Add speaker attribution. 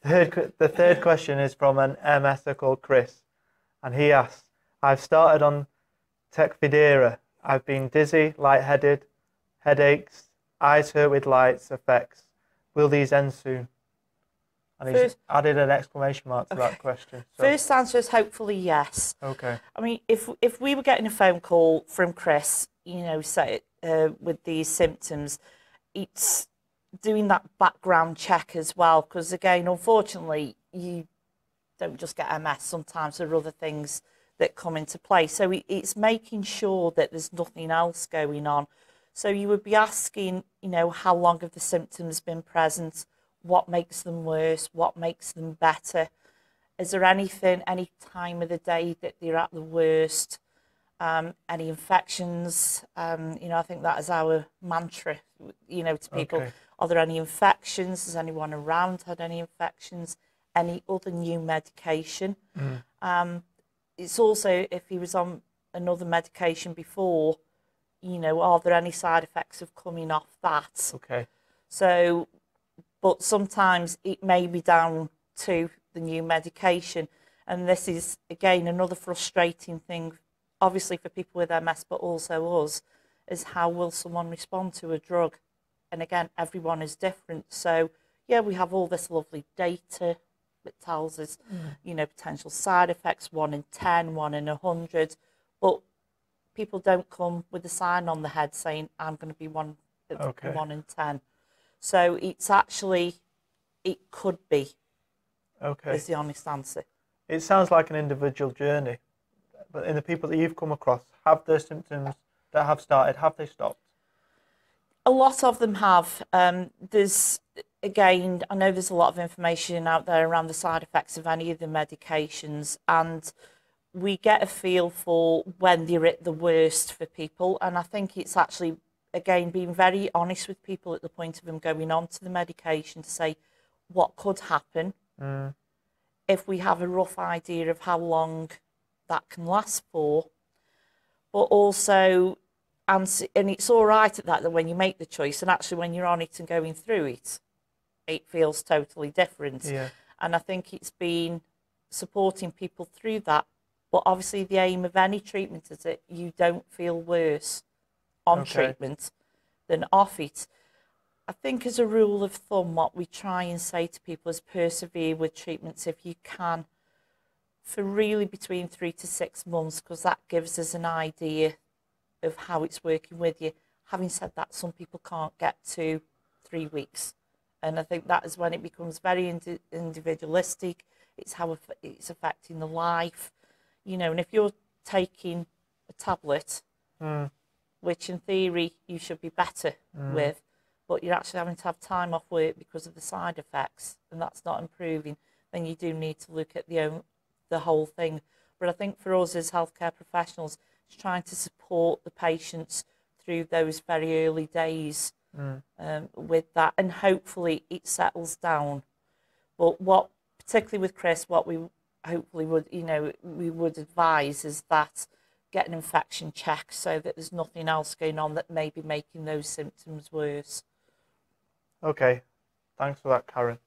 Speaker 1: The third question is from an MSer called Chris, and he asks, I've started on Tecfidera. I've been dizzy, lightheaded, headaches, eyes hurt with lights, effects. Will these end soon? And he's added an exclamation mark to that question. So.
Speaker 2: First answer is hopefully yes.
Speaker 1: Okay.
Speaker 2: I mean, if we were getting a phone call from Chris, you know, say with these symptoms, it's doing that background check as well, because again, unfortunately, you don't just get MS. Sometimes there are other things that come into play. So it's making sure that there's nothing else going on. So you would be asking, you know, how long have the symptoms been present? What makes them worse? What makes them better? Is there anything, any time of the day that they're at the worst? Any infections? You know, I think that is our mantra, you know, to people.
Speaker 1: Okay.
Speaker 2: Are there any infections? Has anyone around had any infections? Any other new medication? It's also, if he was on another medication before, you know, are there any side effects of coming off that?
Speaker 1: Okay.
Speaker 2: So, but sometimes it may be down to the new medication. And this is, again, another frustrating thing, obviously for people with MS, but also us, is how will someone respond to a drug? And again, everyone is different. So, yeah, we have all this lovely data that tells us, you know, potential side effects, 1 in 10, 1 in 100. But people don't come with a sign on the head saying, I'm going to be 1 in 10. So it's actually, it could be, is the honest answer.
Speaker 1: It sounds like an individual journey. But in the people that you've come across, have their symptoms that have started, have they stopped?
Speaker 2: A lot of them have. There's, again, I know there's a lot of information out there around the side effects of any of the medications, and we get a feel for when they're at the worst for people. And I think it's actually, again, being very honest with people at the point of them going on to the medication to say what could happen if we have a rough idea of how long that can last for, but also, and it's all right at that when you make the choice, and actually when you're on it and going through it, it feels totally different.
Speaker 1: Yeah.
Speaker 2: And I think it's been supporting people through that. But obviously the aim of any treatment is that you don't feel worse on treatment than off it. I think as a rule of thumb, what we try and say to people is persevere with treatments if you can for really between 3 to 6 months, because that gives us an idea of how it's working with you. Having said that, some people can't get to 3 weeks. And I think that is when it becomes very individualistic. It's how it's affecting the life. You know, and if you're taking a tablet, which in theory you should be better with, but you're actually having to have time off work because of the side effects, and that's not improving, then you do need to look at the whole thing. But I think for us as healthcare professionals, it's trying to support the patients through those very early days with that, and hopefully it settles down. But what, particularly with Chris, what we hopefully would, you know, we would advise is that get an infection check so that there's nothing else going on that may be making those symptoms worse.
Speaker 1: Okay, thanks for that, Karen.